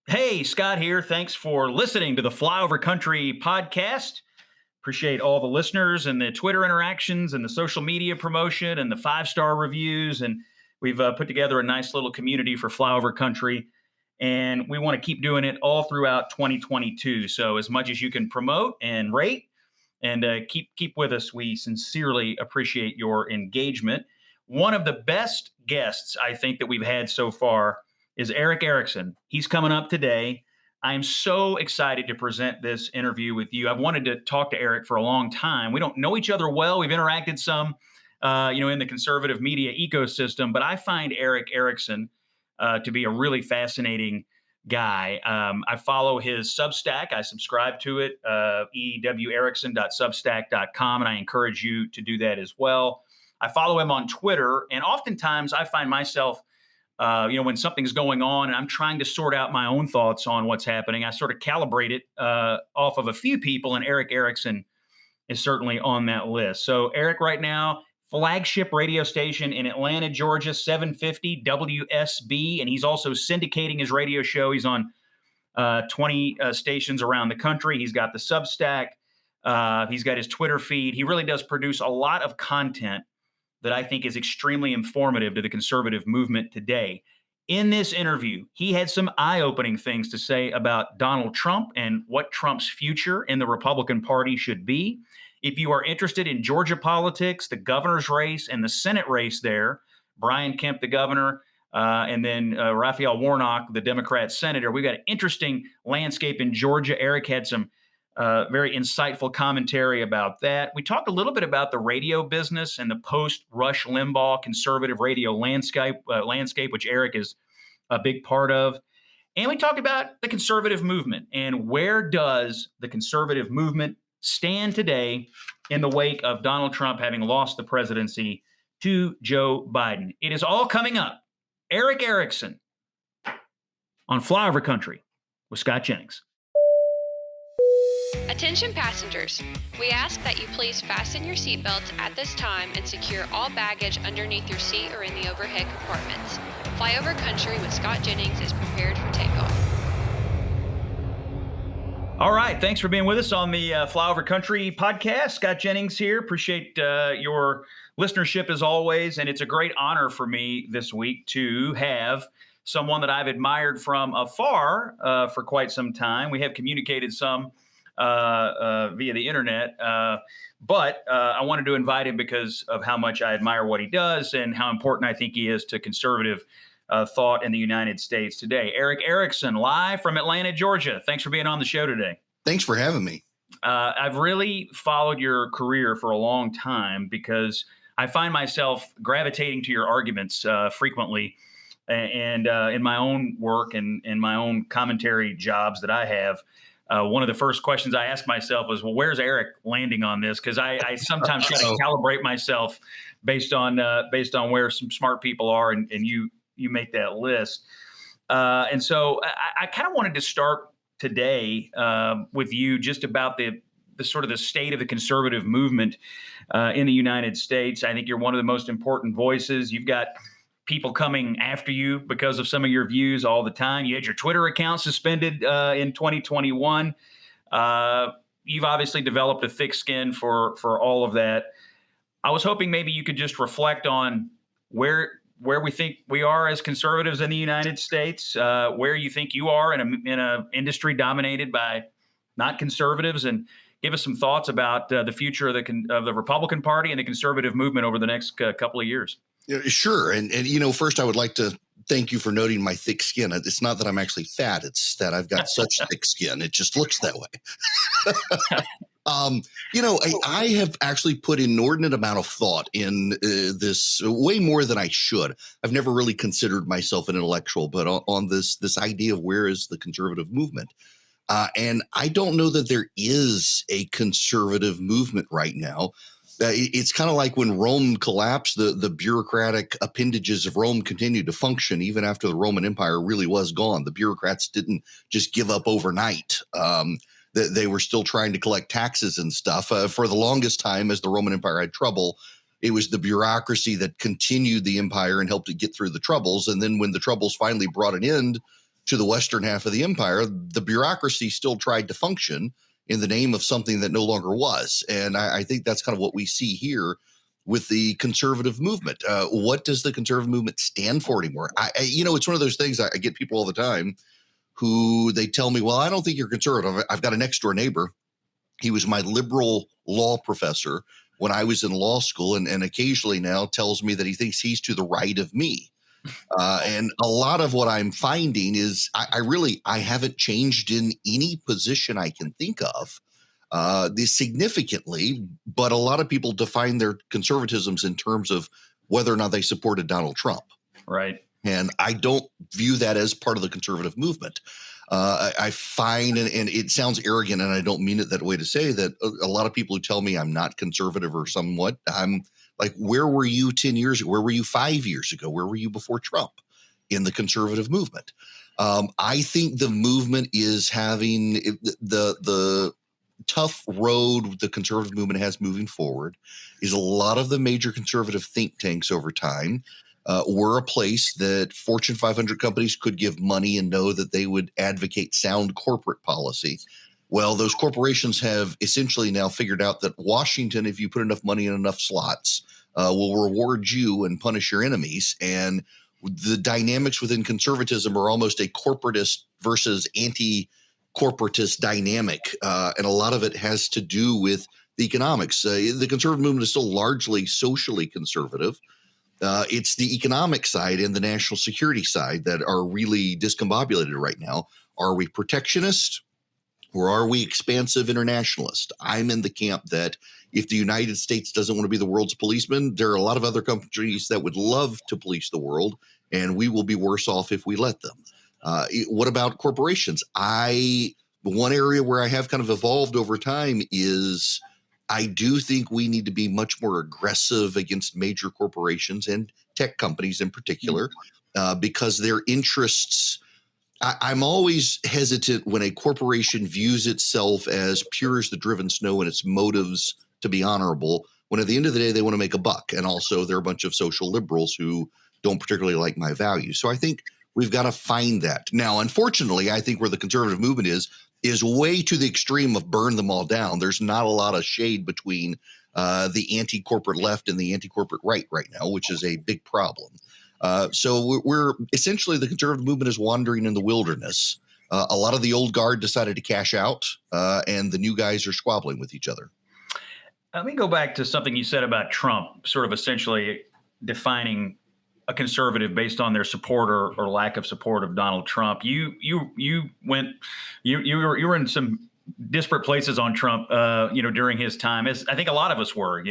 Hey, Scott here. Thanks for listening to the Flyover Country podcast. Appreciate all the listeners and the Twitter interactions and the social media promotion and the 5-star reviews. And we've put together a nice little community for Flyover Country. And we want to keep doing it all throughout 2022. So as much as you can promote and rate and keep with us, we sincerely appreciate your engagement. One of the best guests I think that we've had so far is Erick Erickson. He's coming up today. I'm so excited to present this interview with you. I've wanted to talk to Erick for a long time. We don't know each other well. We've interacted some, in the conservative media ecosystem, but I find Erick Erickson to be a really fascinating guy. I follow his Substack. I subscribe to it, ewerickson.substack.com, and I encourage you to do that as well. I follow him on Twitter, and oftentimes I find myself when something's going on and I'm trying to sort out my own thoughts on what's happening, I sort of calibrate it off of a few people, and Erick Erickson is certainly on that list. So Erick right now, flagship radio station in Atlanta, Georgia, 750 WSB, and he's also syndicating his radio show. He's on 20 stations around the country. He's got the Substack. He's got his Twitter feed. He really does produce a lot of content that I think is extremely informative to the conservative movement today. In this interview, he had some eye-opening things to say about Donald Trump and what Trump's future in the Republican Party should be. If you are interested in Georgia politics, the governor's race and the Senate race there, Brian Kemp, the governor, and then Raphael Warnock, the Democrat senator, we've got an interesting landscape in Georgia. Erick had some very insightful commentary about that. We talked a little bit about the radio business and the post-Rush Limbaugh conservative radio landscape, which Erick is a big part of. And we talked about the conservative movement and where does the conservative movement stand today in the wake of Donald Trump having lost the presidency to Joe Biden. It is all coming up. Erick Erickson on Flyover Country with Scott Jennings. Attention passengers, we ask that you please fasten your seatbelts at this time and secure all baggage underneath your seat or in the overhead compartments. Flyover Country with Scott Jennings is prepared for takeoff. All right, thanks for being with us on the Flyover Country podcast. Scott Jennings here. Appreciate your listenership as always, and it's a great honor for me this week to have someone that I've admired from afar for quite some time. We have communicated some via the internet. But I wanted to invite him because of how much I admire what he does and how important I think he is to conservative thought in the United States today. Erick Erickson, live from Atlanta, Georgia. Thanks for being on the show today. Thanks for having me. I've really followed your career for a long time because I find myself gravitating to your arguments frequently. And in my own work and in my own commentary jobs that I have, one of the first questions I ask myself is, well, where's Erick landing on this? Because I sometimes try to calibrate myself based on where some smart people are, and you make that list. And so I kind of wanted to start today with you just about the sort of the state of the conservative movement in the United States. I think you're one of the most important voices. You've got people coming after you because of some of your views all the time. You had your Twitter account suspended in 2021. You've obviously developed a thick skin for all of that. I was hoping maybe you could just reflect on where we think we are as conservatives in the United States, where you think you are in a industry dominated by not conservatives, and give us some thoughts about the future of the Republican Party and the conservative movement over the next couple of years. Sure. And first I would like to thank you for noting my thick skin. It's not that I'm actually fat. It's that I've got such thick skin. It just looks that way. I have actually put inordinate amount of thought in this, way more than I should. I've never really considered myself an intellectual, but on this idea of where is the conservative movement. And I don't know that there is a conservative movement right now. It's kind of like when Rome collapsed, the bureaucratic appendages of Rome continued to function even after the Roman Empire really was gone. The bureaucrats didn't just give up overnight. They were still trying to collect taxes and stuff. For the longest time, as the Roman Empire had trouble, it was the bureaucracy that continued the empire and helped it get through the troubles. And then when the troubles finally brought an end to the western half of the empire, the bureaucracy still tried to function in the name of something that no longer was. And I think that's kind of what we see here with the conservative movement. What does the conservative movement stand for anymore? It's one of those things. I get people all the time who they tell me, well, I don't think you're conservative. I've got a next door neighbor. He was my liberal law professor when I was in law school, and occasionally now tells me that he thinks he's to the right of me. And a lot of what I'm finding is I haven't changed in any position I can think of this significantly, but a lot of people define their conservatisms in terms of whether or not they supported Donald Trump. Right. And I don't view that as part of the conservative movement. I find, and it sounds arrogant, and I don't mean it that way to say that a lot of people who tell me I'm not conservative or somewhat, I'm like, where were you 10 years ago? Where were you 5 years ago? Where were you before Trump in the conservative movement? I think the movement is having the tough road the conservative movement has moving forward is a lot of the major conservative think tanks over time were a place that Fortune 500 companies could give money and know that they would advocate sound corporate policy. Well, those corporations have essentially now figured out that Washington, if you put enough money in enough slots, will reward you and punish your enemies. And the dynamics within conservatism are almost a corporatist versus anti-corporatist dynamic. And a lot of it has to do with the economics. The conservative movement is still largely socially conservative. It's the economic side and the national security side that are really discombobulated right now. Are we protectionist or are we expansive internationalist? I'm in the camp that if the United States doesn't want to be the world's policeman, there are a lot of other countries that would love to police the world, and we will be worse off if we let them. What about corporations? One area where I have kind of evolved over time is I do think we need to be much more aggressive against major corporations and tech companies in particular, because their interests. I'm always hesitant when a corporation views itself as pure as the driven snow and its motives to be honorable, when at the end of the day, they want to make a buck. And also they're a bunch of social liberals who don't particularly like my values. So I think we've got to find that. Now, unfortunately, I think where the conservative movement is way to the extreme of burn them all down. There's not a lot of shade between the anti-corporate left and the anti-corporate right now, which is a big problem. So we're essentially, the conservative movement is wandering in the wilderness. A lot of the old guard decided to cash out, and the new guys are squabbling with each other. Let me go back to something you said about Trump, sort of essentially defining a conservative based on their support or lack of support of Donald Trump. You were in some disparate places on Trump, during his time, as I think a lot of us were.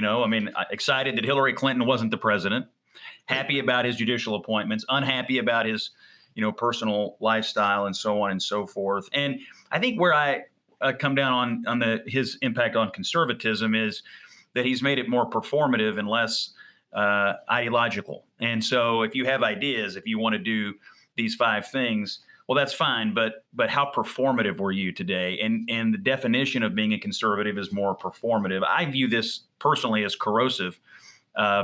Excited that Hillary Clinton wasn't the president. Happy about his judicial appointments, unhappy about his, personal lifestyle and so on and so forth. And I think where I come down on his impact on conservatism is that he's made it more performative and less ideological. And so if you have ideas, if you want to do these 5 things, well, that's fine. But how performative were you today? And the definition of being a conservative is more performative. I view this personally as corrosive.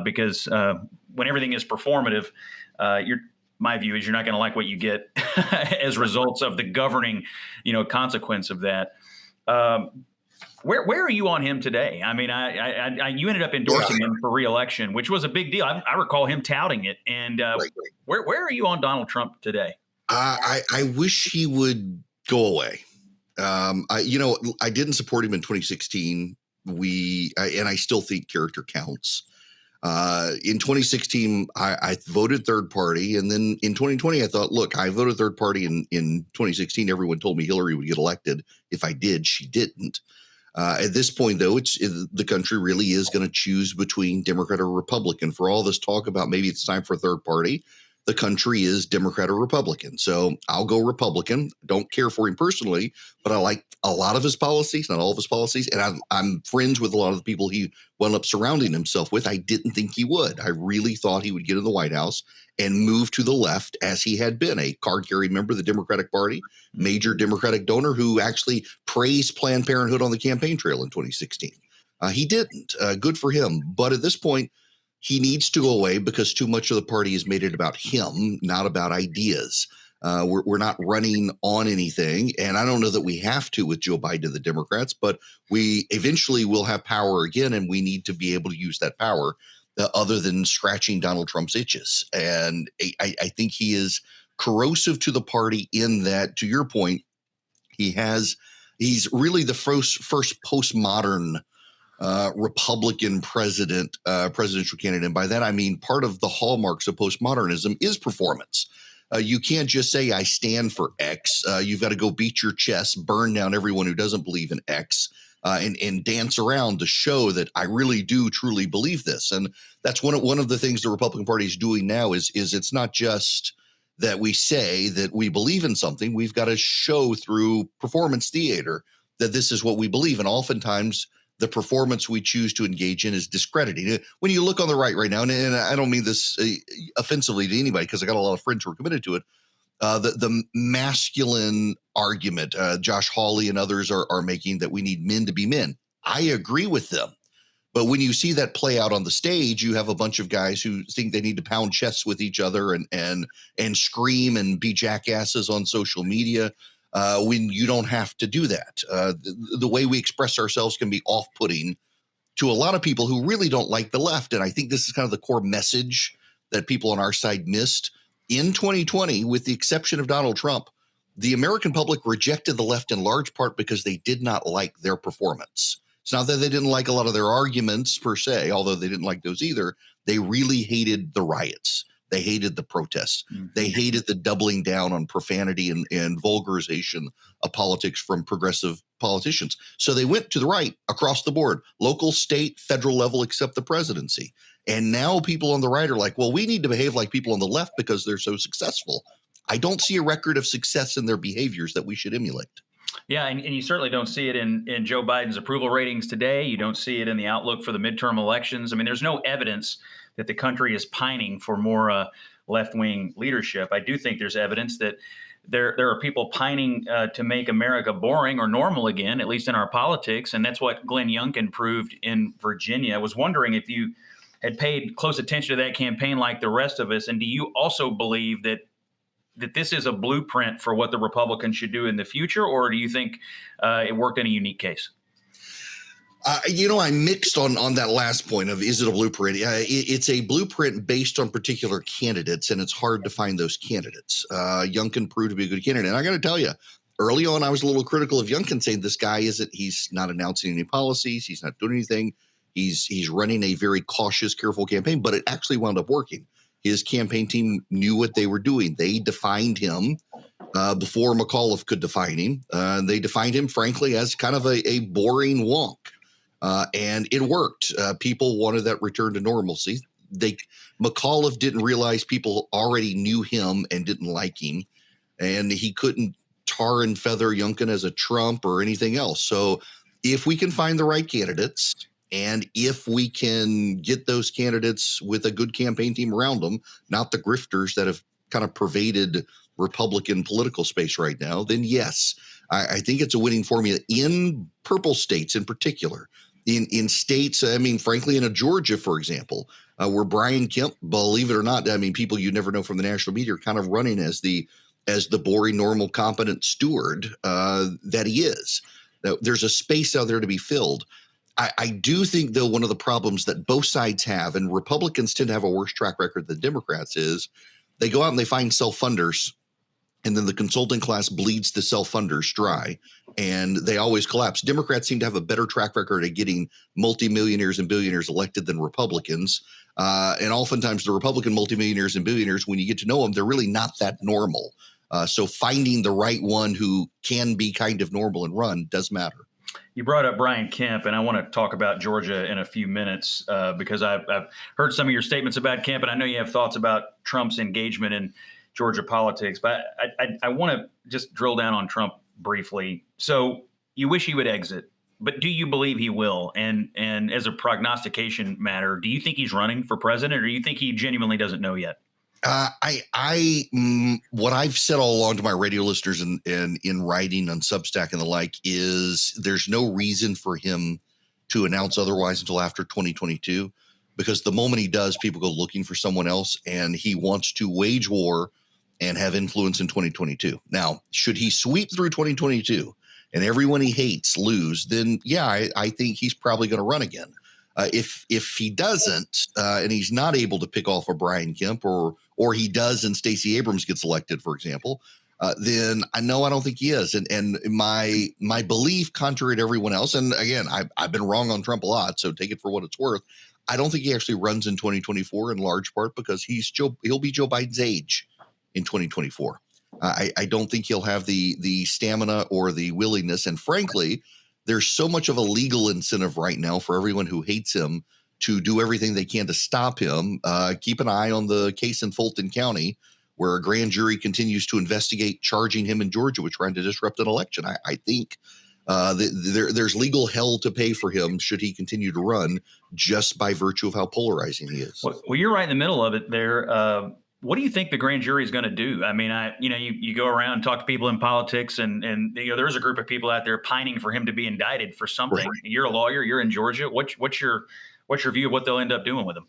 Because when everything is performative, my view is you're not going to like what you get as results of the governing, consequence of that. Where are you on him today? I mean, you ended up endorsing him for re-election, which was a big deal. I recall him touting it. And right. Where are you on Donald Trump today? I wish he would go away. I didn't support him in 2016. And I still think character counts. In 2016, I voted third party. And then in 2020, I thought, look, I voted third party in 2016. Everyone told me Hillary would get elected. If I did, she didn't. At this point, though, the country really is going to choose between Democrat or Republican. For all this talk about maybe it's time for a third party, the country is Democrat or Republican. So I'll go Republican. Don't care for him personally, but I like a lot of his policies, not all of his policies. And I'm friends with a lot of the people he wound up surrounding himself with. I didn't think he would. I really thought he would get in the White House and move to the left, as he had been a card-carrying member of the Democratic Party, major Democratic donor who actually praised Planned Parenthood on the campaign trail in 2016. He didn't. Good for him. But at this point, he needs to go away because too much of the party has made it about him, not about ideas. We're not running on anything. And I don't know that we have to with Joe Biden and the Democrats, but we eventually will have power again, and we need to be able to use that power other than scratching Donald Trump's itches. And I think he is corrosive to the party in that, to your point, he's really the first postmodern Republican presidential candidate. And by that, I mean part of the hallmarks of postmodernism is performance. You can't just say, I stand for X. You've got to go beat your chest, burn down everyone who doesn't believe in X, and dance around to show that I really do truly believe this. And that's one of the things the Republican Party is doing now is it's not just that we say that we believe in something. We've got to show through performance theater that this is what we believe. And oftentimes the performance we choose to engage in is discrediting. When you look on the right now, and I don't mean this offensively to anybody because I got a lot of friends who are committed to it, the masculine argument Josh Hawley and others are making that we need men to be men. I agree with them. But when you see that play out on the stage, you have a bunch of guys who think they need to pound chests with each other and scream and be jackasses on social media. When you don't have to do that. The way we express ourselves can be off-putting to a lot of people who really don't like the left. And I think this is kind of the core message that people on our side missed. In 2020, with the exception of Donald Trump, the American public rejected the left in large part because they did not like their performance. It's not that they didn't like a lot of their arguments per se, although they didn't like those either. They really hated the riots. They hated the protests. Mm-hmm. They hated the doubling down on profanity and vulgarization of politics from progressive politicians. So they went to the right across the board, local, state, federal level, except the presidency. And now people on the right are like, well, we need to behave like people on the left because they're so successful. I don't see a record of success in their behaviors that we should emulate. Yeah, and you certainly don't see it in Joe Biden's approval ratings today. You don't see it in the outlook for the midterm elections. I mean, there's no evidence that the country is pining for more left-wing leadership. I do think there's evidence that there are people pining to make America boring or normal again, at least in our politics. And that's what Glenn Youngkin proved in Virginia. I was wondering if you had paid close attention to that campaign like the rest of us. And do you also believe that this is a blueprint for what the Republicans should do in the future, or do you think it worked in a unique case? I'm mixed on that last point of, is it a blueprint? It's a blueprint based on particular candidates, and it's hard to find those candidates. Youngkin proved to be a good candidate. And I got to tell you, early on, I was a little critical of Youngkin, saying this guy he's not announcing any policies. He's not doing anything. He's running a very cautious, careful campaign, but it actually wound up working. His campaign team knew what they were doing. They defined him before McAuliffe could define him. They defined him, frankly, as kind of a boring wonk. And it worked. People wanted that return to normalcy. McAuliffe didn't realize people already knew him and didn't like him. And he couldn't tar and feather Youngkin as a Trump or anything else. So if we can find the right candidates, and if we can get those candidates with a good campaign team around them, not the grifters that have kind of pervaded Republican political space right now, then yes, I think it's a winning formula in purple states in particular. In states, I mean, frankly, in a Georgia, for example, where Brian Kemp, believe it or not, I mean, people you never know from the national media are kind of running as the boring, normal, competent steward that he is. Now, there's a space out there to be filled. I do think, though, one of the problems that both sides have, and Republicans tend to have a worse track record than Democrats, is they go out and they find self-funders, and then the consulting class bleeds the self-funders dry, and they always collapse. Democrats seem to have a better track record at getting multimillionaires and billionaires elected than Republicans. And oftentimes the Republican multimillionaires and billionaires, when you get to know them, they're really not that normal. So finding the right one who can be kind of normal and run does matter. You brought up Brian Kemp, and I want to talk about Georgia in a few minutes because I've heard some of your statements about Kemp, and I know you have thoughts about Trump's engagement in Georgia politics. But I want to just drill down on Trump briefly. So you wish he would exit, but do you believe he will? And as a prognostication matter, do you think he's running for president, or do you think he genuinely doesn't know yet? What I've said all along to my radio listeners and in writing on Substack and the like is there's no reason for him to announce otherwise until after 2022, because the moment he does, people go looking for someone else, and he wants to wage war and have influence in 2022. Now, should he sweep through 2022 and everyone he hates lose, then yeah, I think he's probably going to run again. If he doesn't, and he's not able to pick off a Brian Kemp, or he does and Stacey Abrams gets elected, for example, then I don't think he is. And my belief, contrary to everyone else, and again, I've been wrong on Trump a lot, so take it for what it's worth. I don't think he actually runs in 2024 in large part because he'll be Joe Biden's age in 2024. I don't think he'll have the stamina or the willingness. And frankly, there's so much of a legal incentive right now for everyone who hates him to do everything they can to stop him. Keep an eye on the case in Fulton County, where a grand jury continues to investigate charging him in Georgia with trying to disrupt an election. I think there's legal hell to pay for him should he continue to run, just by virtue of how polarizing he is. Well, you're right in the middle of it there. What do you think the grand jury is going to do? I mean, you go around and talk to people in politics, and there's a group of people out there pining for him to be indicted for something. Right. You're a lawyer. You're in Georgia. What's your view of what they'll end up doing with him?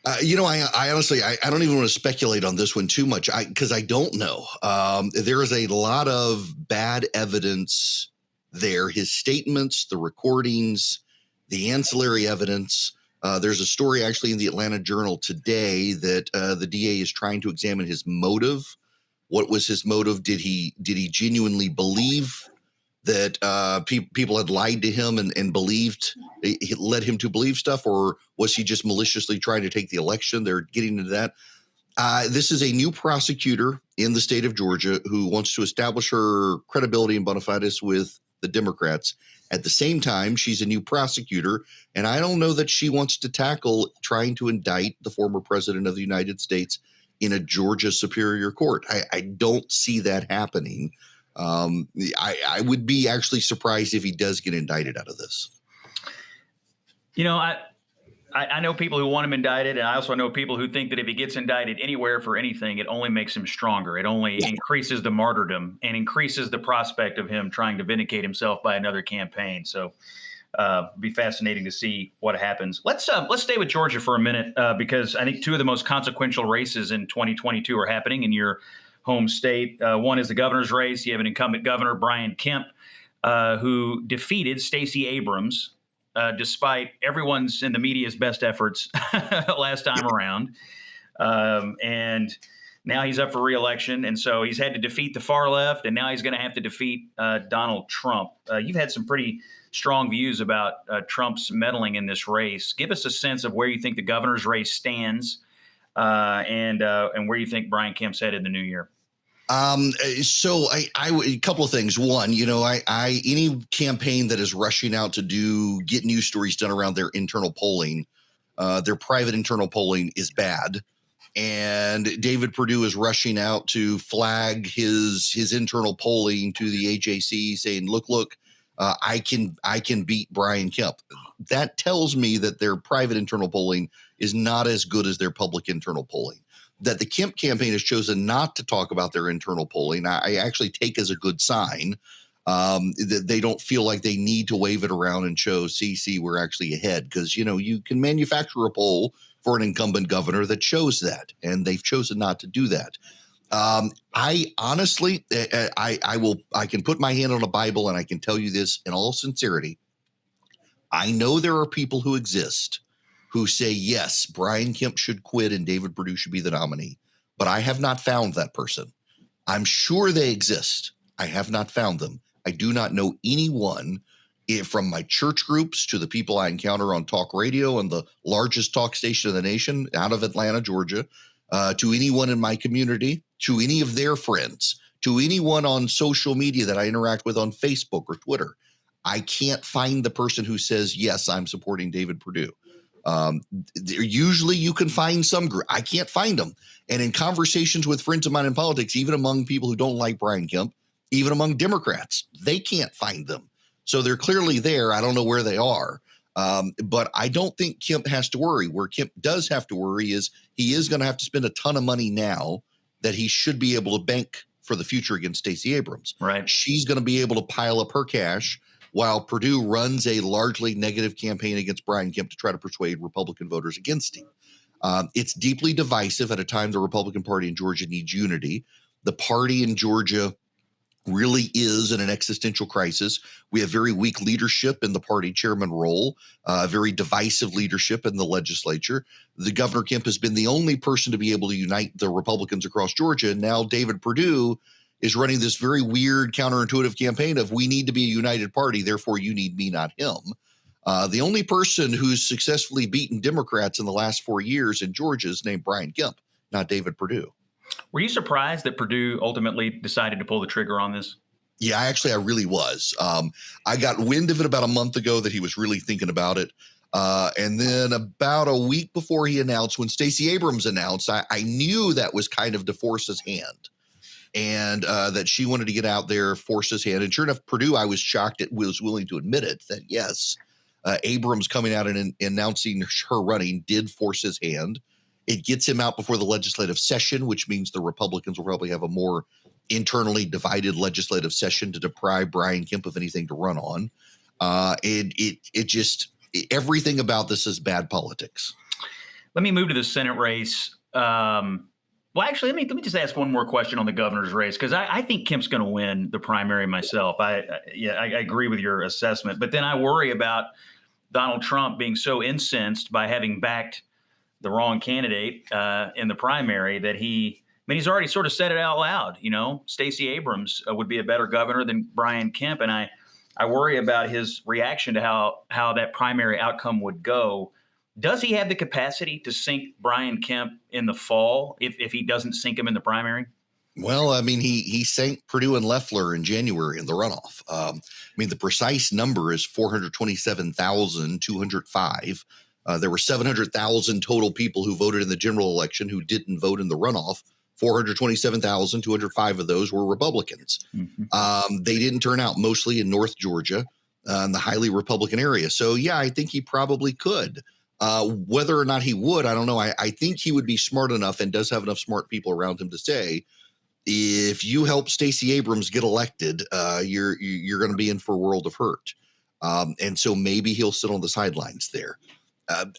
I honestly, I don't even want to speculate on this one too much because I don't know. There is a lot of bad evidence there. His statements, the recordings, the ancillary evidence. There's a story actually in the Atlanta Journal today that the DA is trying to examine his motive. What was his motive? Did he genuinely believe that people had lied to him and believed, it led him to believe stuff, or was he just maliciously trying to take the election? They're getting into that. This is a new prosecutor in the state of Georgia who wants to establish her credibility and bona fides with the Democrats. At the same time, she's a new prosecutor, and I don't know that she wants to tackle trying to indict the former president of the United States in a Georgia Superior Court. I don't see that happening. I would be actually surprised if he does get indicted out of this. I know people who want him indicted, and I also know people who think that if he gets indicted anywhere for anything, it only makes him stronger. It only increases the martyrdom and increases the prospect of him trying to vindicate himself by another campaign. So it'd be fascinating to see what happens. Let's stay with Georgia for a minute because I think two of the most consequential races in 2022 are happening in your home state. One is the governor's race. You have an incumbent governor, Brian Kemp, who defeated Stacey Abrams, despite everyone's in the media's best efforts last time around. And now he's up for re-election. And so he's had to defeat the far left, and now he's going to have to defeat Donald Trump. You've had some pretty strong views about Trump's meddling in this race. Give us a sense of where you think the governor's race stands and where you think Brian Kemp's headed in the new year. So a couple of things. One, any campaign that is rushing out to get news stories done around their internal polling, their private internal polling is bad. And David Perdue is rushing out to flag his internal polling to the AJC, saying, look, I can beat Brian Kemp. That tells me that their private internal polling is not as good as their public internal polling. That the Kemp campaign has chosen not to talk about their internal polling, I actually take as a good sign. That they don't feel like they need to wave it around and show, see, we're actually ahead. Because, you can manufacture a poll for an incumbent governor that shows that, and they've chosen not to do that. I honestly, I can put my hand on a Bible and I can tell you this in all sincerity. I know there are people who exist who say, yes, Brian Kemp should quit and David Perdue should be the nominee. But I have not found that person. I'm sure they exist. I have not found them. I do not know anyone, from my church groups to the people I encounter on talk radio and the largest talk station in the nation out of Atlanta, Georgia, to anyone in my community, to any of their friends, to anyone on social media that I interact with on Facebook or Twitter. I can't find the person who says, yes, I'm supporting David Perdue. Usually you can find some group. I can't find them. And in conversations with friends of mine in politics, even among people who don't like Brian Kemp, even among Democrats, they can't find them. So they're clearly there. I don't know where they are. But I don't think Kemp has to worry. Where Kemp does have to worry is he is going to have to spend a ton of money now that he should be able to bank for the future against Stacey Abrams. Right. She's going to be able to pile up her cash while Perdue runs a largely negative campaign against Brian Kemp to try to persuade Republican voters against him. It's deeply divisive at a time the Republican Party in Georgia needs unity. The party in Georgia really is in an existential crisis. We have very weak leadership in the party chairman role, very divisive leadership in the legislature. The Governor Kemp has been the only person to be able to unite the Republicans across Georgia. And now David Perdue is running this very weird counterintuitive campaign of we need to be a united party, therefore you need me, not him. The only person who's successfully beaten Democrats in the last 4 years in Georgia is named Brian Kemp, not David Perdue. Were you surprised that Perdue ultimately decided to pull the trigger on this? Yeah, I really was. I got wind of it about a month ago that he was really thinking about it. And then about a week before he announced, when Stacey Abrams announced, I knew that was kind of to force his hand and that she wanted to get out there, force his hand. And sure enough, Perdue, I was shocked it was willing to admit it, that yes, Abrams coming out and announcing her running did force his hand. It gets him out before the legislative session, which means the Republicans will probably have a more internally divided legislative session to deprive Brian Kemp of anything to run on. Everything about this is bad politics. Let me move to the Senate race. Well, actually, let me just ask one more question on the governor's race, because I think Kemp's going to win the primary myself. I agree with your assessment, but then I worry about Donald Trump being so incensed by having backed the wrong candidate in the primary that he's already sort of said it out loud. You know, Stacey Abrams would be a better governor than Brian Kemp. And I worry about his reaction to how that primary outcome would go. Does he have the capacity to sink Brian Kemp in the fall if he doesn't sink him in the primary? Well, I mean, he sank Perdue and Loeffler in January in the runoff. The precise number is 427,205. There were 700,000 total people who voted in the general election who didn't vote in the runoff. 427,205 of those were Republicans. Mm-hmm. They didn't turn out, mostly in North Georgia, in the highly Republican area. So, yeah, I think he probably could. Whether or not he would, I don't know. I think he would be smart enough and does have enough smart people around him to say, if you help Stacey Abrams get elected, you're going to be in for a world of hurt. And so maybe he'll sit on the sidelines there.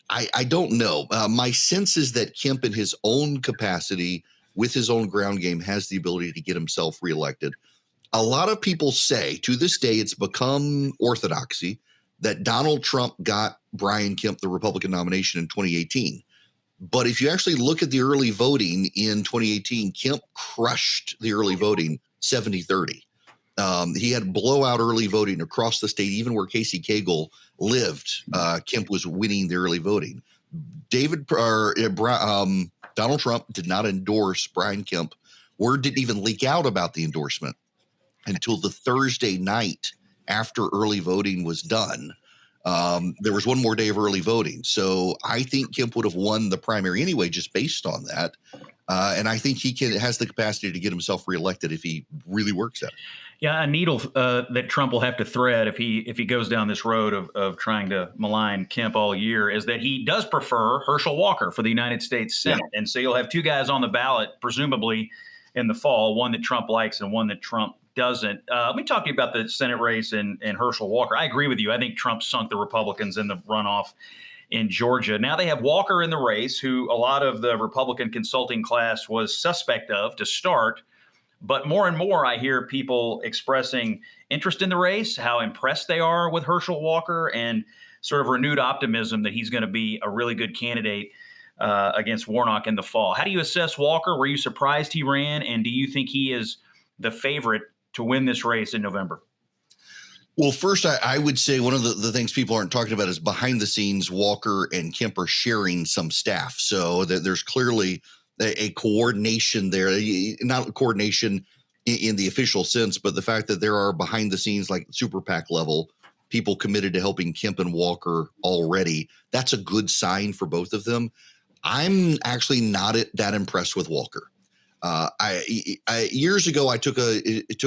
I don't know. My sense is that Kemp, in his own capacity, with his own ground game, has the ability to get himself reelected. A lot of people say, to this day, it's become orthodoxy that Donald Trump got Brian Kemp the Republican nomination in 2018. But if you actually look at the early voting in 2018, Kemp crushed the early voting 70-30. He had blowout early voting across the state, even where Casey Cagle lived. Kemp was winning the early voting. Donald Trump did not endorse Brian Kemp. Word didn't even leak out about the endorsement until the Thursday night after early voting was done. There was one more day of early voting. So I think Kemp would have won the primary anyway, just based on that. And I think he has the capacity to get himself reelected if he really works at it. Yeah, a needle that Trump will have to thread if he goes down this road of trying to malign Kemp all year is that he does prefer Herschel Walker for the United States Senate. Yeah. And so you'll have two guys on the ballot, presumably in the fall, one that Trump likes and one that Trump doesn't. Let me talk to you about the Senate race and Herschel Walker. I agree with you. I think Trump sunk the Republicans in the runoff in Georgia. Now they have Walker in the race, who a lot of the Republican consulting class was suspect of to start. But more and more, I hear people expressing interest in the race, how impressed they are with Herschel Walker, and sort of renewed optimism that he's going to be a really good candidate against Warnock in the fall. How do you assess Walker? Were you surprised he ran? And do you think he is the favorite to win this race in November? Well, first, I would say one of the things people aren't talking about is behind the scenes, Walker and Kemp are sharing some staff. So there's clearly a coordination there, not coordination in the official sense, but the fact that there are behind the scenes, like super PAC level, people committed to helping Kemp and Walker already. That's a good sign for both of them. I'm actually not that impressed with Walker. Years ago, I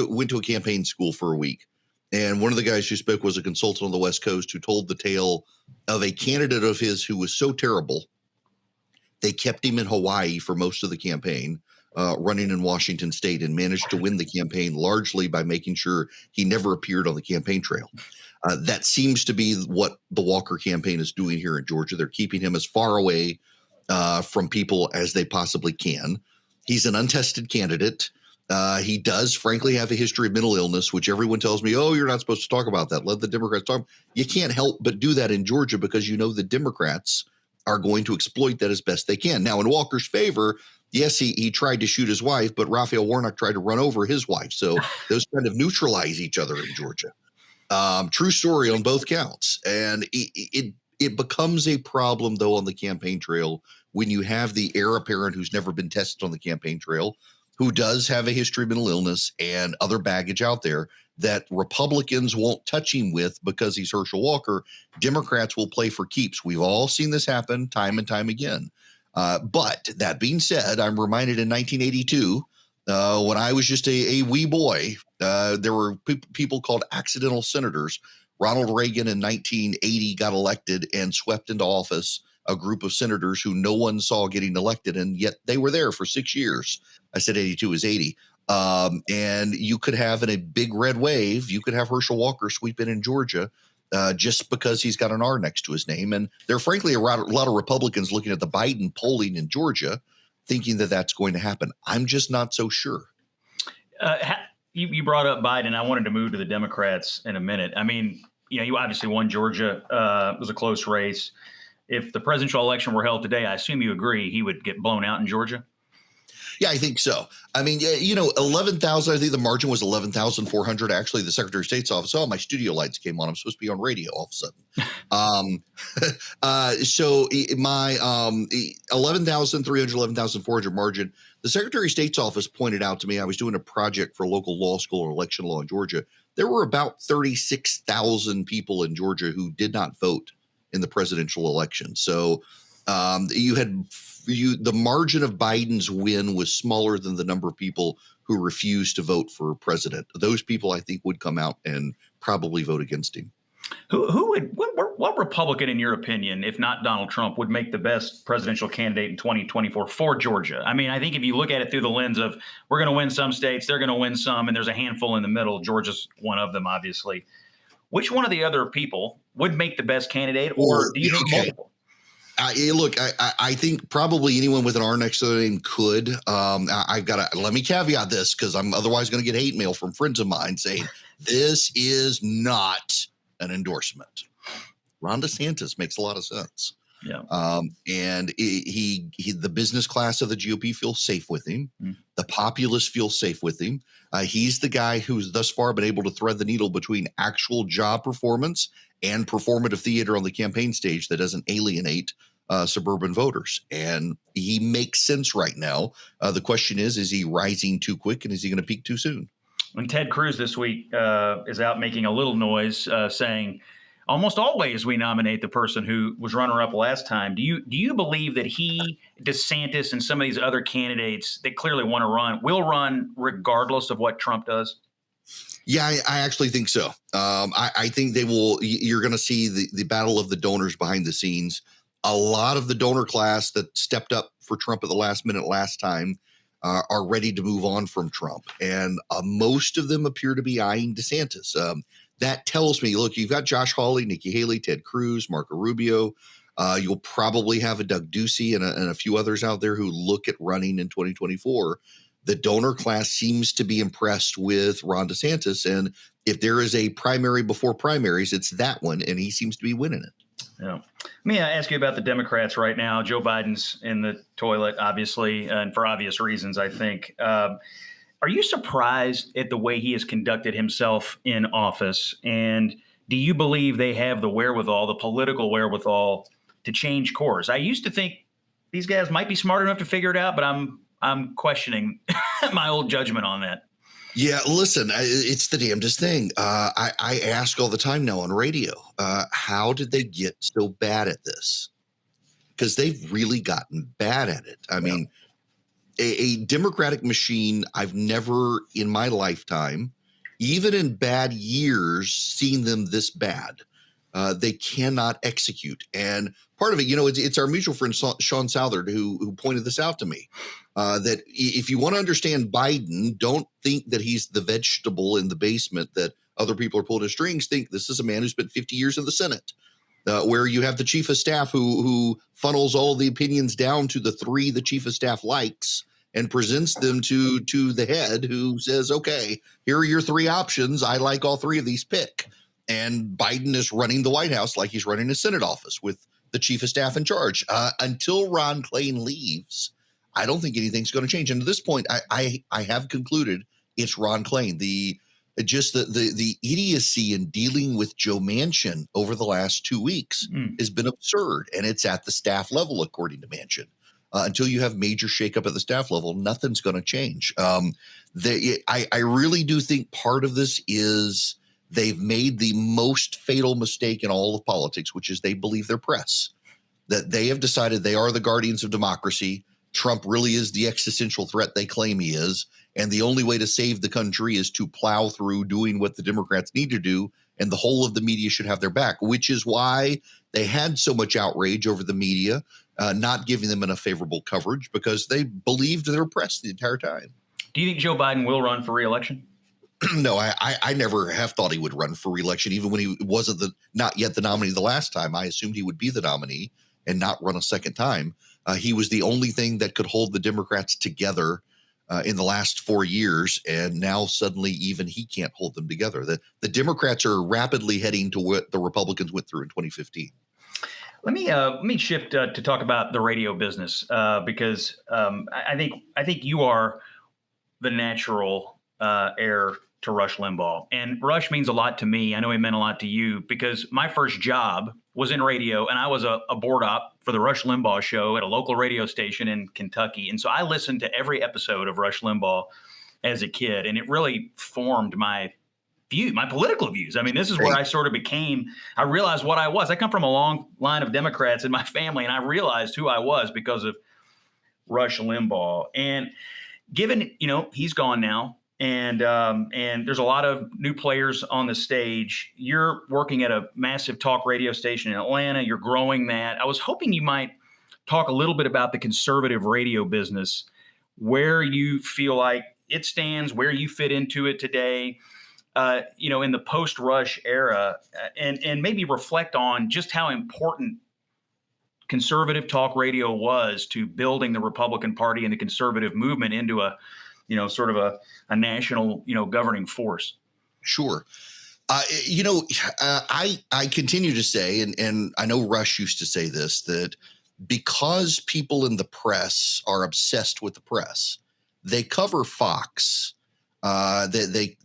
went to a campaign school for a week. And one of the guys who spoke was a consultant on the West Coast who told the tale of a candidate of his who was so terrible, they kept him in Hawaii for most of the campaign, running in Washington State, and managed to win the campaign largely by making sure he never appeared on the campaign trail. That seems to be what the Walker campaign is doing here in Georgia. They're keeping him as far away from people as they possibly can. He's an untested candidate. He does, frankly, have a history of mental illness, which everyone tells me, oh, you're not supposed to talk about that. Let the Democrats talk. You can't help but do that in Georgia because you know the Democrats are going to exploit that as best they can. Now, in Walker's favor, yes, he tried to shoot his wife, but Raphael Warnock tried to run over his wife. So those kind of neutralize each other in Georgia. True story on both counts. And it becomes a problem, though, on the campaign trail when you have the heir apparent who's never been tested on the campaign trail, who does have a history of mental illness and other baggage out there that Republicans won't touch him with because he's Herschel Walker. Democrats will play for keeps. We've all seen this happen time and time again. But that being said, I'm reminded in 1982, when I was just a wee boy, there were people called accidental senators. Ronald Reagan in 1980 got elected and swept into office a group of senators who no one saw getting elected, and yet they were there for 6 years. I said 82 is 80. And you could have in a big red wave, you could have Herschel Walker sweep in Georgia just because he's got an R next to his name. And there are frankly a lot of Republicans looking at the Biden polling in Georgia thinking that that's going to happen. I'm just not so sure. You brought up Biden. I wanted to move to the Democrats in a minute. I mean, you obviously won Georgia. It was a close race. If the presidential election were held today, I assume you agree he would get blown out in Georgia? Yeah, I think so. I mean, 11,000, I think the margin was 11,400. Actually, the Secretary of State's office, my studio lights came on. I'm supposed to be on radio all of a sudden. So my 11,300, 11,400 margin, the Secretary of State's office pointed out to me, I was doing a project for a local law school or election law in Georgia. There were about 36,000 people in Georgia who did not vote in the presidential election. So the margin of Biden's win was smaller than the number of people who refused to vote for president. Those people, I think, would come out and probably vote against him. What Republican, in your opinion, if not Donald Trump, would make the best presidential candidate in 2024 for Georgia? I mean, I think if you look at it through the lens of we're going to win some states, they're going to win some, and there's a handful in the middle. Georgia's one of them, obviously. Which one of the other people would make the best candidate, or do you think multiple? Look, I think probably anyone with an R next to their name could. Let me caveat this because I'm otherwise going to get hate mail from friends of mine saying this is not an endorsement. Ron DeSantis makes a lot of sense. Yeah. And the business class of the GOP feels safe with him. The populace feels safe with him. He's the guy who's thus far been able to thread the needle between actual job performance and performative theater on the campaign stage that doesn't alienate suburban voters. And he makes sense right now. The question is he rising too quick and is he going to peak too soon? And Ted Cruz this week is out making a little noise saying, almost always we nominate the person who was runner-up last time. Do you believe that he, DeSantis, and some of these other candidates that clearly want to run will run regardless of what Trump does? Yeah, I actually think so. I think they will. You're going to see the battle of the donors behind the scenes. A lot of the donor class that stepped up for Trump at the last minute last time are ready to move on from Trump. And most of them appear to be eyeing DeSantis. That tells me, look, you've got Josh Hawley, Nikki Haley, Ted Cruz, Marco Rubio. You'll probably have a Doug Ducey and a few others out there who look at running in 2024. The donor class seems to be impressed with Ron DeSantis. And if there is a primary before primaries, it's that one. And he seems to be winning it. Yeah. Let me ask you about the Democrats right now. Joe Biden's in the toilet, obviously, and for obvious reasons, I think. Are you surprised at the way he has conducted himself in office? And do you believe they have the wherewithal, the political wherewithal, to change course? I used to think these guys might be smart enough to figure it out, but I'm questioning my old judgment on that. Yeah, listen, it's the damnedest thing. I ask all the time now on radio, how did they get so bad at this? Because they've really gotten bad at it. I mean, a Democratic machine, I've never in my lifetime, even in bad years, seen them this bad. They cannot execute. And part of it, it's our mutual friend, Sean Southard, who pointed this out to me, that if you want to understand Biden, don't think that he's the vegetable in the basement that other people are pulling his strings. Think this is a man who spent 50 years in the Senate, where you have the chief of staff who funnels all the opinions down to the three the chief of staff likes and presents them to the head, who says, okay, here are your three options. I like all three of these, pick. And Biden is running the White House like he's running a Senate office with the chief of staff in charge. Until Ron Klain leaves, I don't think anything's going to change. And at this point, I have concluded it's Ron Klain. The idiocy in dealing with Joe Manchin over the last 2 weeks has been absurd, and it's at the staff level, according to Manchin. Until you have major shakeup at the staff level, nothing's going to change. I really do think part of this is they've made the most fatal mistake in all of politics, which is they believe their press, that they have decided they are the guardians of democracy. Trump really is the existential threat they claim he is. And the only way to save the country is to plow through doing what the Democrats need to do. And the whole of the media should have their back, which is why they had so much outrage over the media not giving them enough favorable coverage, because they believed their press the entire time. Do you think Joe Biden will run for re-election? No, I never have thought he would run for re-election, even when he wasn't not yet the nominee the last time. I assumed he would be the nominee and not run a second time. He was the only thing that could hold the Democrats together in the last 4 years, and now suddenly even he can't hold them together. The Democrats are rapidly heading to what the Republicans went through in 2015. Let me shift to talk about the radio business because I think you are the natural heir to Rush Limbaugh, and Rush means a lot to me. I know he meant a lot to you, because my first job was in radio, and I was a board op for the Rush Limbaugh show at a local radio station in Kentucky. And so I listened to every episode of Rush Limbaugh as a kid, and it really formed my political views. I mean, this is where I sort of I realized what I was. I come from a long line of Democrats in my family, and I realized who I was because of Rush Limbaugh. And given, he's gone now, and there's a lot of new players on the stage. You're working at a massive talk radio station in Atlanta. You're growing that. I was hoping you might talk a little bit about the conservative radio business, where you feel like it stands, where you fit into it today, in the post-Rush era, and maybe reflect on just how important conservative talk radio was to building the Republican Party and the conservative movement into a sort of a national, governing force. Sure. I continue to say, and I know Rush used to say this, that because people in the press are obsessed with the press, they cover Fox. They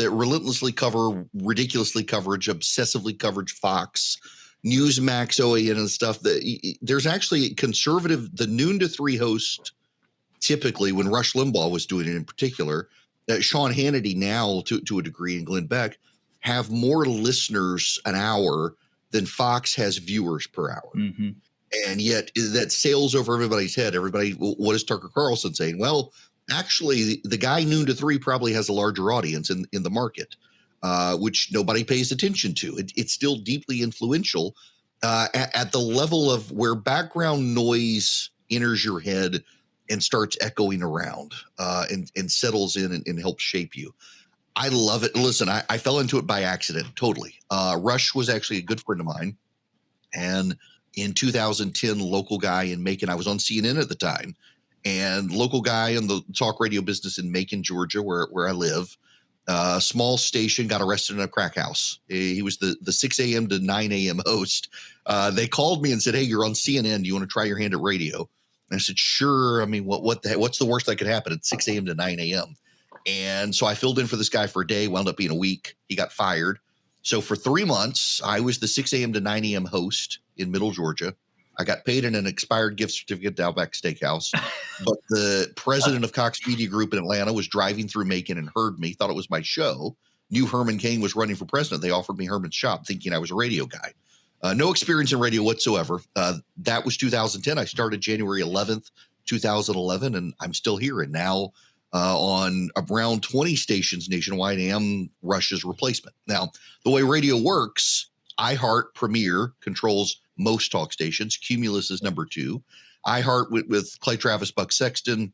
relentlessly cover, ridiculously coverage, obsessively coverage Fox, Newsmax, OAN, and stuff. There's actually conservative, the noon to 3 host. Typically, when Rush Limbaugh was doing it in particular, Sean Hannity now, to a degree, and Glenn Beck have more listeners an hour than Fox has viewers per hour. Mm-hmm. And yet that sails over everybody's head. What is Tucker Carlson saying? Well, actually, the guy noon to 3 probably has a larger audience in the market, which nobody pays attention to. It's still deeply influential at the level of where background noise enters your head and starts echoing around and settles in and helps shape you. I love it. Listen, I fell into it by accident, totally. Rush was actually a good friend of mine. And in 2010, local guy in Macon, I was on CNN at the time, and local guy in the talk radio business in Macon, Georgia, where I live, small station, got arrested in a crack house. He was the 6 a.m. to 9 a.m. host. They called me and said, "Hey, you're on CNN. Do you want to try your hand at radio?" And I said, "Sure." I mean, what the heck? What's the worst that could happen at 6 a.m. to 9 a.m.? And so I filled in for this guy for a day, wound up being a week. He got fired. So for 3 months, I was the 6 a.m. to 9 a.m. host in Middle Georgia. I got paid in an expired gift certificate to Outback Steakhouse. But the president of Cox Media Group in Atlanta was driving through Macon and heard me, thought it was my show, knew Herman Cain was running for president. They offered me Herman's shop thinking I was a radio guy. No experience in radio whatsoever. That was 2010. I started January 11th, 2011, and I'm still here. And now on around 20 stations nationwide, I am Rush's replacement. Now, the way radio works, iHeart Premier controls most talk stations. Cumulus is number 2. iHeart went with Clay Travis, Buck Sexton.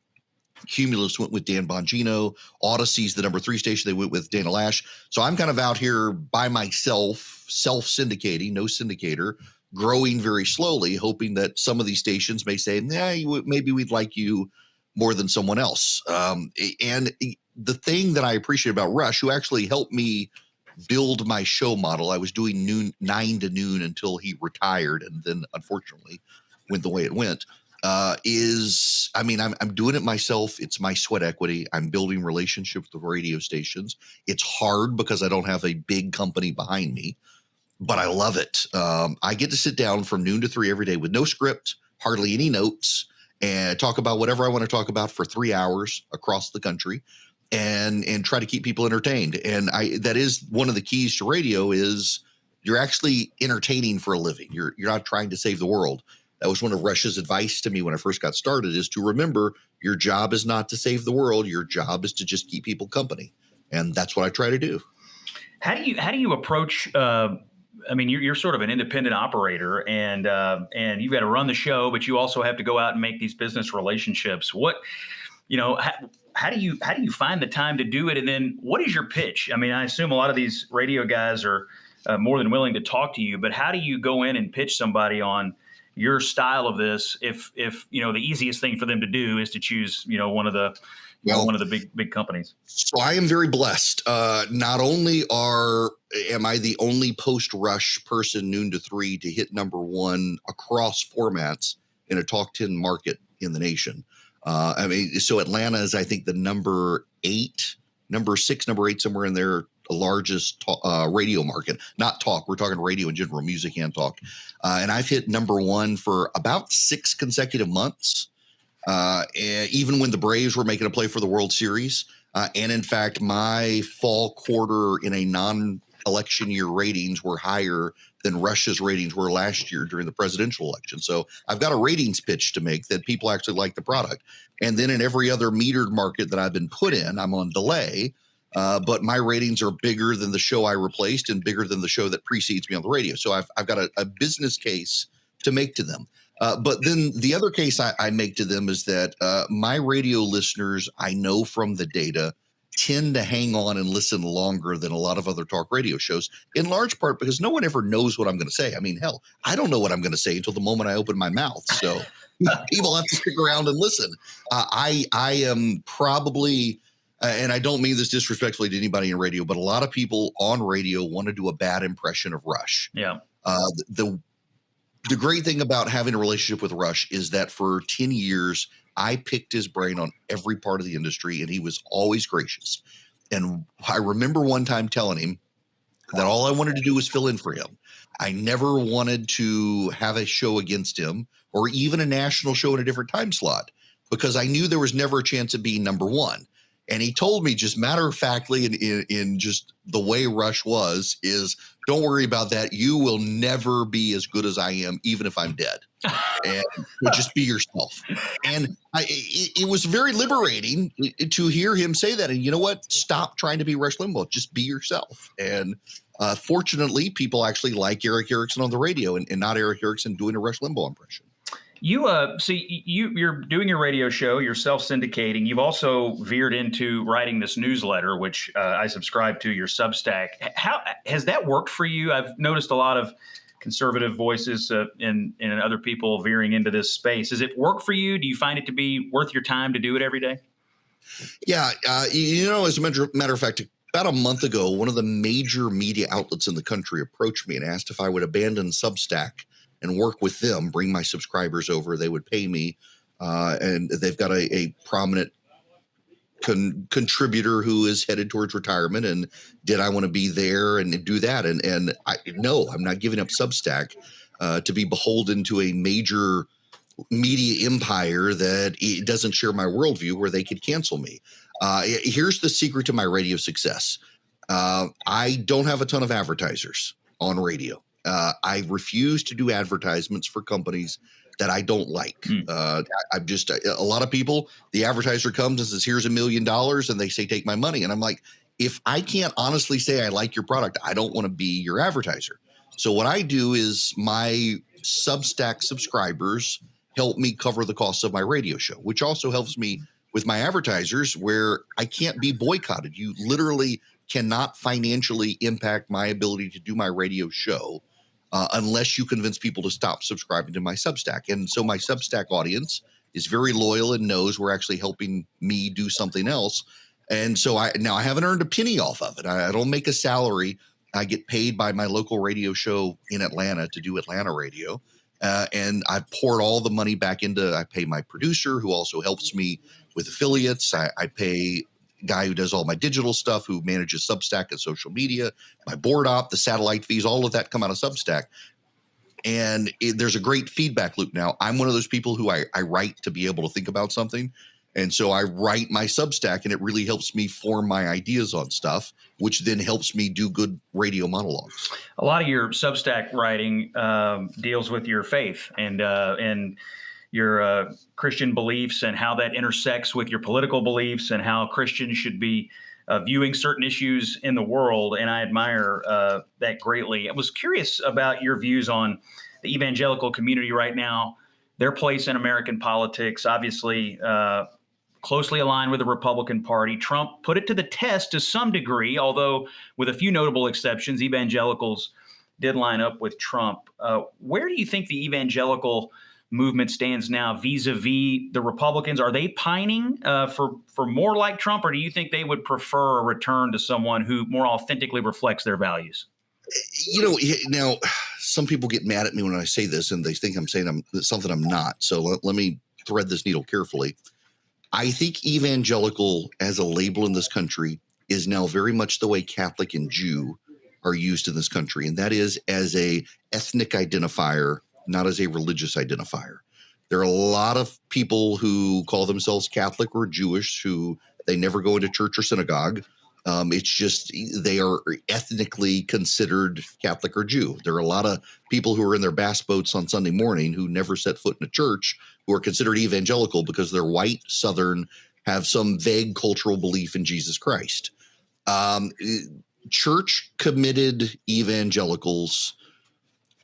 Cumulus went with Dan Bongino. Odyssey's the number 3 station. They went with Dana Lash. So I'm kind of out here by myself, self-syndicating, no syndicator, growing very slowly, hoping that some of these stations may say, maybe we'd like you more than someone else. And the thing that I appreciate about Rush, who actually helped me build my show model, I was doing 9 to noon until he retired, and then unfortunately went the way it went. I'm doing it myself. It's my sweat equity. I'm building relationships with radio stations. It's hard because I don't have a big company behind me, but I love it. I get to sit down from noon to 3 every day with no script, hardly any notes, and talk about whatever I want to talk about for 3 hours across the country, and try to keep people entertained. And that is one of the keys to radio, is you're actually entertaining for a living. You're not trying to save the world. That was one of Rush's advice to me when I first got started, is to remember your job is not to save the world. Your job is to just keep people company. And that's what I try to do. How do you approach, you're sort of an independent operator, and you've got to run the show, but you also have to go out and make these business relationships. How do you find the time to do it? And then what is your pitch? I mean, I assume a lot of these radio guys are more than willing to talk to you, but how do you go in and pitch somebody on your style of this? If the easiest thing for them to do is to choose, one of the big companies. So I am very blessed. Not only am I the only post-Rush person noon to 3 to hit number 1 across formats in a Talk 10 market in the nation. So Atlanta is, I think, the number 6, number 8, somewhere in there, the largest radio market. Not talk. We're talking radio in general, music and talk. And I've hit number 1 for about 6 consecutive months. Even when the Braves were making a play for the World Series. And in fact, my fall quarter in a non-election year ratings were higher than Rush's ratings were last year during the presidential election. So I've got a ratings pitch to make that people actually like the product. And then in every other metered market that I've been put in, I'm on delay. But my ratings are bigger than the show I replaced and bigger than the show that precedes me on the radio. So I've got a business case to make to them. But then the other case I make to them is that my radio listeners, I know from the data, tend to hang on and listen longer than a lot of other talk radio shows, in large part because no one ever knows what I'm going to say. I mean, hell, I don't know what I'm going to say until the moment I open my mouth. So people have to stick around and listen. I am probably, and I don't mean this disrespectfully to anybody in radio, but a lot of people on radio want to do a bad impression of Rush. Yeah. The great thing about having a relationship with Rush is that for 10 years, I picked his brain on every part of the industry, and he was always gracious. And I remember one time telling him that all I wanted to do was fill in for him. I never wanted to have a show against him or even a national show in a different time slot, because I knew there was never a chance of being number 1. And he told me, just matter-of-factly, in just the way Rush was, is don't worry about that. You will never be as good as I am, even if I'm dead. And just be yourself. And it was very liberating to hear him say that. And you know what? Stop trying to be Rush Limbaugh. Just be yourself. And fortunately, people actually like Erick Erickson on the radio and not Erick Erickson doing a Rush Limbaugh impression. You're doing your radio show, you're self-syndicating. You've also veered into writing this newsletter, which I subscribe to, your Substack. How has that worked for you? I've noticed a lot of conservative voices and other people veering into this space. Does it work for you? Do you find it to be worth your time to do it every day? Yeah. As a matter of fact, about a month ago, one of the major media outlets in the country approached me and asked if I would abandon Substack and work with them, bring my subscribers over. They would pay me. And they've got a prominent contributor who is headed towards retirement. And did I want to be there and do that? And no, I'm not giving up Substack to be beholden to a major media empire that it doesn't share my worldview, where they could cancel me. Here's the secret to my radio success. I don't have a ton of advertisers on radio. I refuse to do advertisements for companies that I don't like. I'm just a lot of people, the advertiser comes and says, here's $1 million. And they say, take my money. And I'm like, if I can't honestly say I like your product, I don't want to be your advertiser. So what I do is my Substack subscribers help me cover the costs of my radio show, which also helps me with my advertisers, where I can't be boycotted. You literally cannot financially impact my ability to do my radio show unless you convince people to stop subscribing to my Substack. And so my Substack audience is very loyal and knows we're actually helping me do something else. And so I haven't earned a penny off of it. I don't make a salary. I get paid by my local radio show in Atlanta to do Atlanta radio. And I poured all the money back I pay my producer who also helps me with affiliates. I pay a guy who does all my digital stuff, who manages Substack and social media, my board op, the satellite fees, all of that come out of Substack. And there's a great feedback loop now. I'm one of those people who I write to be able to think about something. And so I write my Substack, and it really helps me form my ideas on stuff, which then helps me do good radio monologues. A lot of your Substack writing deals with your faith and your Christian beliefs and how that intersects with your political beliefs and how Christians should be viewing certain issues in the world. And I admire that greatly. I was curious about your views on the evangelical community right now, their place in American politics, obviously closely aligned with the Republican Party. Trump put it to the test to some degree, although with a few notable exceptions, evangelicals did line up with Trump. Where do you think the evangelical movement stands now vis-a-vis the Republicans? Are they pining for more like Trump, or do you think they would prefer a return to someone who more authentically reflects their values? Now, some people get mad at me when I say this, and they think I'm saying something I'm not. So let me thread this needle carefully. I think evangelical as a label in this country is now very much the way Catholic and Jew are used in this country, and that is as a ethnic identifier, not as a religious identifier. There are a lot of people who call themselves Catholic or Jewish who they never go into church or synagogue. It's just they are ethnically considered Catholic or Jew. There are a lot of people who are in their bass boats on Sunday morning who never set foot in a church who are considered evangelical because they're white, Southern, have some vague cultural belief in Jesus Christ. Church-committed evangelicals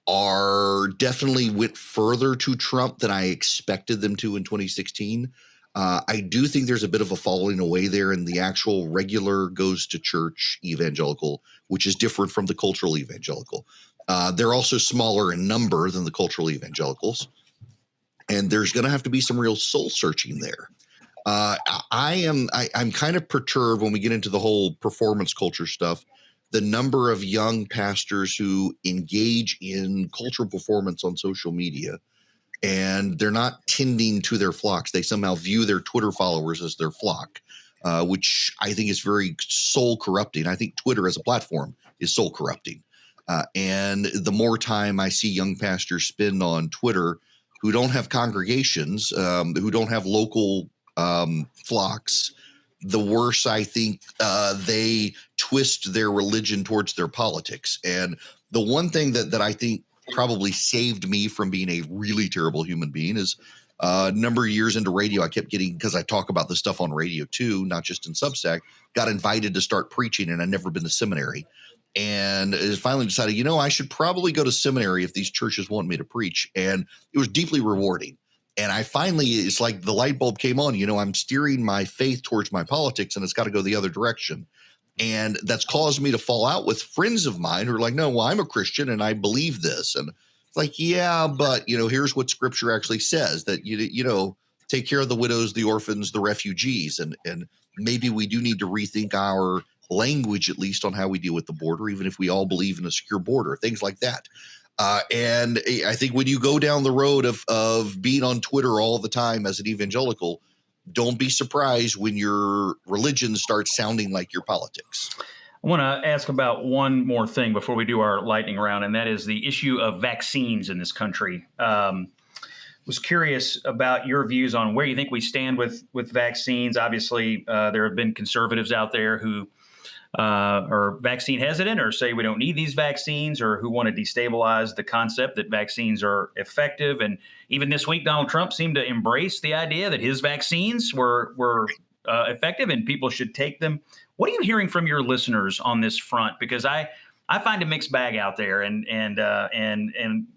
are definitely went further to Trump than I expected them to in 2016. I do think there's a bit of a falling away there in the actual regular goes to church evangelical, which is different from the cultural evangelical. They're also smaller in number than the cultural evangelicals. And there's going to have to be some real soul searching there. I'm kind of perturbed when we get into the whole performance culture stuff. The number of young pastors who engage in cultural performance on social media, and they're not tending to their flocks. They somehow view their Twitter followers as their flock, which I think is very soul corrupting. I think Twitter as a platform is soul corrupting. And the more time I see young pastors spend on Twitter who don't have congregations, who don't have local flocks, the worse I think they twist their religion towards their politics. And the one thing that I think probably saved me from being a really terrible human being is a number of years into radio, I kept getting, because I talk about this stuff on radio too, not just in Substack, got invited to start preaching, and I'd never been to seminary. And I finally decided, I should probably go to seminary if these churches want me to preach. And it was deeply rewarding. And it's like the light bulb came on, I'm steering my faith towards my politics, and it's got to go the other direction. And that's caused me to fall out with friends of mine who are like, no, well, I'm a Christian and I believe this. And it's like, yeah, but, here's what scripture actually says, that, take care of the widows, the orphans, the refugees. And maybe we do need to rethink our language, at least on how we deal with the border, even if we all believe in a secure border, things like that. And I think when you go down the road of being on Twitter all the time as an evangelical, don't be surprised when your religion starts sounding like your politics. I want to ask about one more thing before we do our lightning round, and that is the issue of vaccines in this country. Was curious about your views on where you think we stand with vaccines. Obviously, there have been conservatives out there who are vaccine hesitant or say we don't need these vaccines, or who want to destabilize the concept that vaccines are effective. And even this week, Donald Trump seemed to embrace the idea that his vaccines were effective and people should take them. What are you hearing from your listeners on this front? Because I find a mixed bag out there, and I'm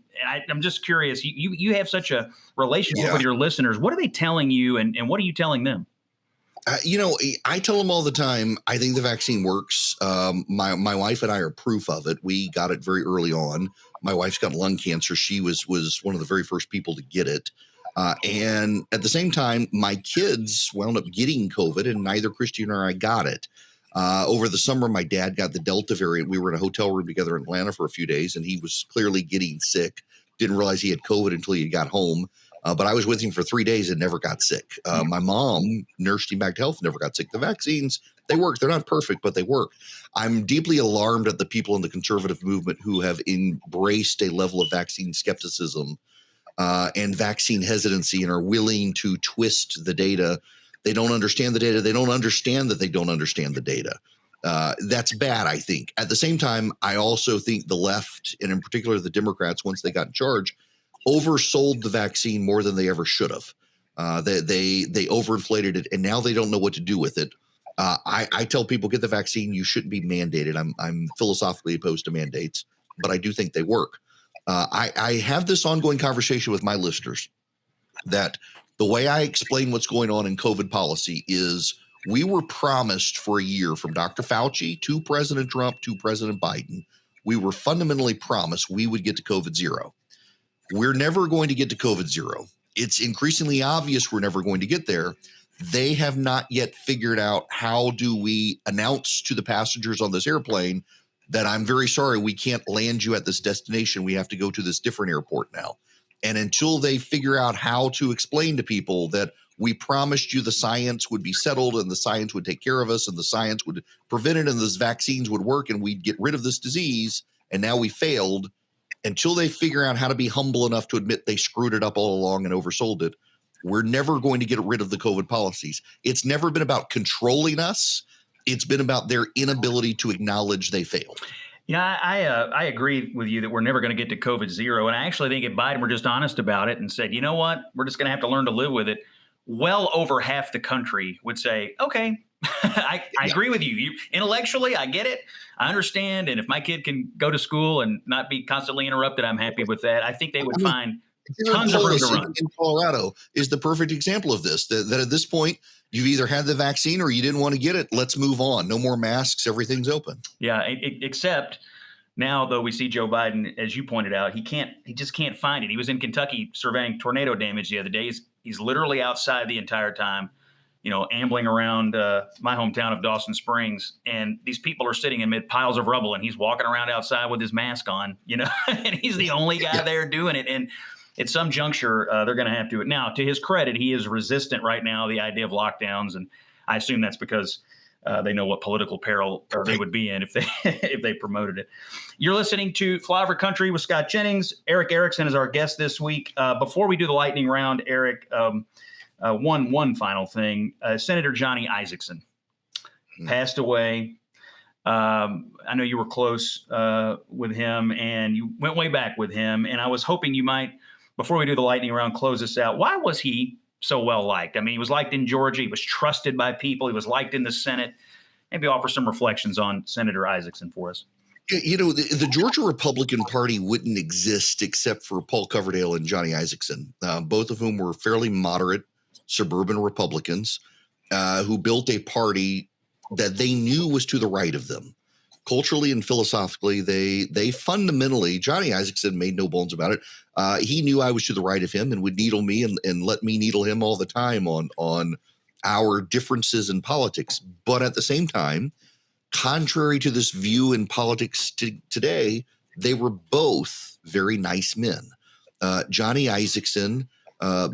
just curious. You have such a relationship with your listeners. What are they telling you, and what are you telling them? I tell them all the time, I think the vaccine works. My wife and I are proof of it. We got it very early on. My wife's got lung cancer. She was one of the very first people to get it. And at the same time, my kids wound up getting COVID, and neither Christian or I got it. Over the summer, my dad got the Delta variant. We were in a hotel room together in Atlanta for a few days, and he was clearly getting sick. Didn't realize he had COVID until he got home. But I was with him for 3 days and never got sick. My mom nursed him back to health, never got sick. The vaccines, they work. They're not perfect, but they work. I'm deeply alarmed at the people in the conservative movement who have embraced a level of vaccine skepticism and vaccine hesitancy and are willing to twist the data. They don't understand the data. They don't understand that they don't understand the data. That's bad, I think. At the same time, I also think the left, and in particular the Democrats, once they got in charge, oversold the vaccine more than they ever should have. They overinflated it, and now they don't know what to do with it. I tell people, get the vaccine. You shouldn't be mandated. I'm philosophically opposed to mandates, but I do think they work. I have this ongoing conversation with my listeners that the way I explain what's going on in COVID policy is we were promised for a year from Dr. Fauci to President Trump to President Biden. We were fundamentally promised we would get to COVID zero. We're never going to get to COVID zero. It's increasingly obvious we're never going to get there. They have not yet figured out how do we announce to the passengers on this airplane that I'm very sorry, we can't land you at this destination. We have to go to this different airport now. And until they figure out how to explain to people that we promised you the science would be settled and the science would take care of us and the science would prevent it and those vaccines would work and we'd get rid of this disease, and now we failed, until they figure out how to be humble enough to admit they screwed it up all along and oversold it, we're never going to get rid of the COVID policies. It's never been about controlling us. It's been about their inability to acknowledge they failed. Yeah, I agree with you that we're never going to get to COVID zero. And I actually think if Biden were just honest about it and said, you know what, we're just going to have to learn to live with it, well over half the country would say, okay, I agree with you. Intellectually, I get it. I understand. And if my kid can go to school and not be constantly interrupted, I'm happy with that. I think they would find tons of room to run. In Colorado is the perfect example of this, that at this point, you've either had the vaccine or you didn't want to get it. Let's move on. No more masks. Everything's open. Yeah, except now, though, we see Joe Biden, as you pointed out, he just can't find it. He was in Kentucky surveying tornado damage the other day. He's literally outside the entire time, ambling around my hometown of Dawson Springs. And these people are sitting amid piles of rubble, and he's walking around outside with his mask on, and he's the only guy there doing it. And at some juncture, they're going to have to. Now, to his credit, he is resistant right now, the idea of lockdowns. And I assume that's because they know what political peril they would be in if they promoted it. You're listening to Flyover Country with Scott Jennings. Erick Erickson is our guest this week. Before we do the lightning round, Eric, one final thing. Senator Johnny Isakson passed away. I know you were close with him, and you went way back with him. And I was hoping you might, before we do the lightning round, close this out. Why was he so well liked? I mean, he was liked in Georgia. He was trusted by people. He was liked in the Senate. Maybe offer some reflections on Senator Isakson for us. The Georgia Republican Party wouldn't exist except for Paul Coverdale and Johnny Isakson, both of whom were fairly moderate suburban Republicans who built a party that they knew was to the right of them. Culturally and philosophically, they fundamentally, Johnny Isakson made no bones about it. He knew I was to the right of him and would needle me and let me needle him all the time on our differences in politics. But at the same time, contrary to this view in politics today, they were both very nice men. Johnny Isakson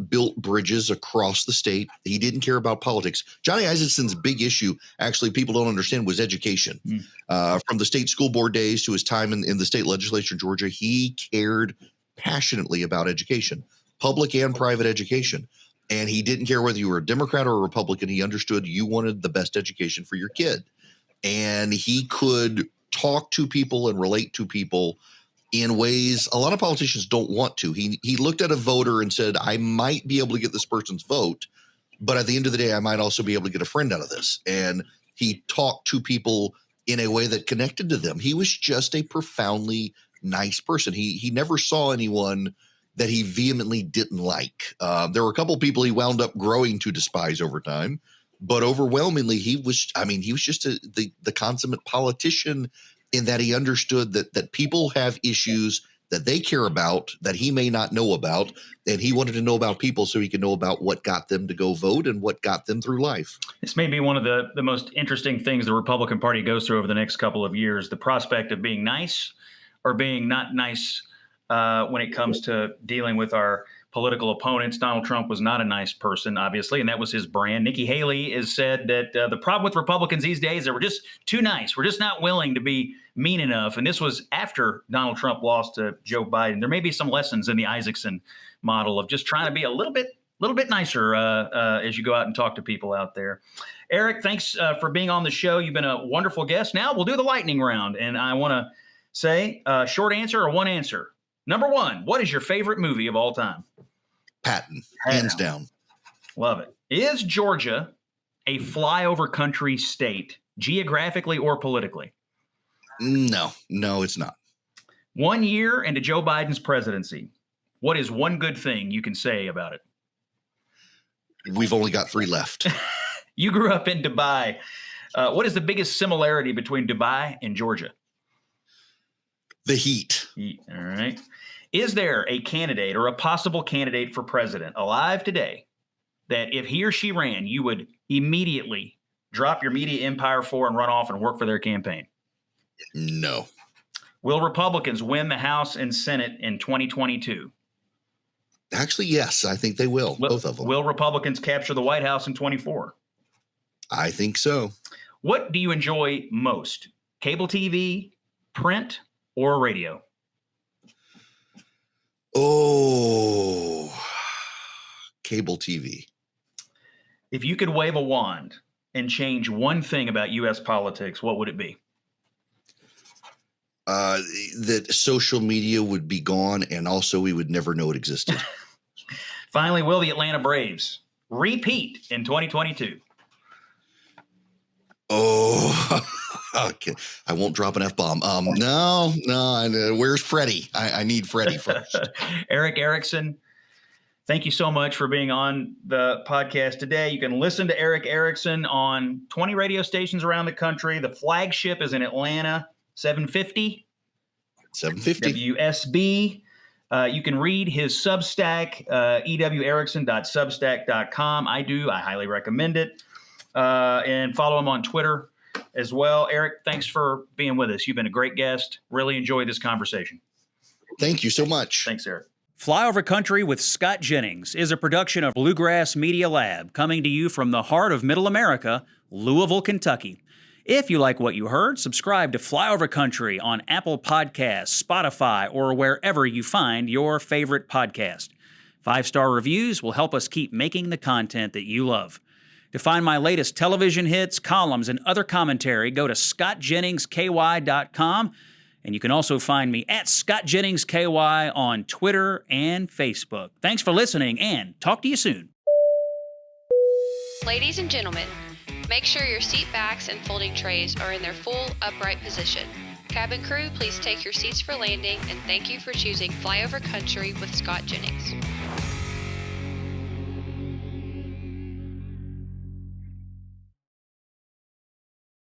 built bridges across the state. He didn't care about politics. Johnny Isakson's big issue, actually, people don't understand, was education. From the state school board days to his time in the state legislature in Georgia, he cared passionately about education, public and private education. And he didn't care whether you were a Democrat or a Republican. He understood you wanted the best education for your kid. And he could talk to people and relate to people in ways a lot of politicians don't want to. He looked at a voter and said, I might be able to get this person's vote, but at the end of the day, I might also be able to get a friend out of this. And he talked to people in a way that connected to them. He was just a profoundly nice person. He never saw anyone that he vehemently didn't like. There were a couple people he wound up growing to despise over time, but overwhelmingly, he was just the consummate politician in that he understood that people have issues that they care about that he may not know about. And he wanted to know about people so he could know about what got them to go vote and what got them through life. This may be one of the most interesting things the Republican Party goes through over the next couple of years, the prospect of being nice or being not nice when it comes to dealing with our political opponents. Donald Trump was not a nice person, obviously, and that was his brand. Nikki Haley has said that the problem with Republicans these days is that we're just too nice. We're just not willing to be mean enough. And this was after Donald Trump lost to Joe Biden. There may be some lessons in the Isakson model of just trying to be a little bit nicer as you go out and talk to people out there. Erick, thanks for being on the show. You've been a wonderful guest. Now we'll do the lightning round, and I want to say short answer or one answer. Number one, what is your favorite movie of all time? Patton, hands down. Love it. Is Georgia a flyover country state, geographically or politically? No, it's not. 1 year into Joe Biden's presidency, what is one good thing you can say about it? We've only got 3 left. You grew up in Dubai. What is the biggest similarity between Dubai and Georgia? The heat. All right. Is there a candidate or a possible candidate for president alive today that if he or she ran, you would immediately drop your media empire for and run off and work for their campaign? No. Will Republicans win the House and Senate in 2022? Actually, yes, I think they will. Both of them. Will Republicans capture the White House in 24? I think so. What do you enjoy most? Cable TV, print, or radio? Oh, cable TV. If you could wave a wand and change one thing about U.S. politics, what would it be? That social media would be gone, and also we would never know it existed. Finally, will the Atlanta Braves repeat in 2022? Oh, okay. I won't drop an F-bomb. No. Where's Freddie? I need Freddie first. Erick Erickson, thank you so much for being on the podcast today. You can listen to Erick Erickson on 20 radio stations around the country. The flagship is in Atlanta, 750. WSB. You can read his Substack, ewerickson.substack.com. I highly recommend it. And follow him on Twitter as well. Erick, thanks for being with us. You've been a great guest. Really enjoyed this conversation. Thank you so much. Thanks, Erick. Flyover Country with Scott Jennings is a production of Bluegrass Media Lab, coming to you from the heart of Middle America, Louisville, Kentucky. If you like what you heard, subscribe to Flyover Country on Apple Podcasts, Spotify, or wherever you find your favorite podcast. 5-star reviews will help us keep making the content that you love. To find my latest television hits, columns, and other commentary, go to scottjenningsky.com, and you can also find me at scottjenningsky on Twitter and Facebook. Thanks for listening, and talk to you soon. Ladies and gentlemen, make sure your seat backs and folding trays are in their full upright position. Cabin crew, please take your seats for landing, and thank you for choosing Flyover Country with Scott Jennings.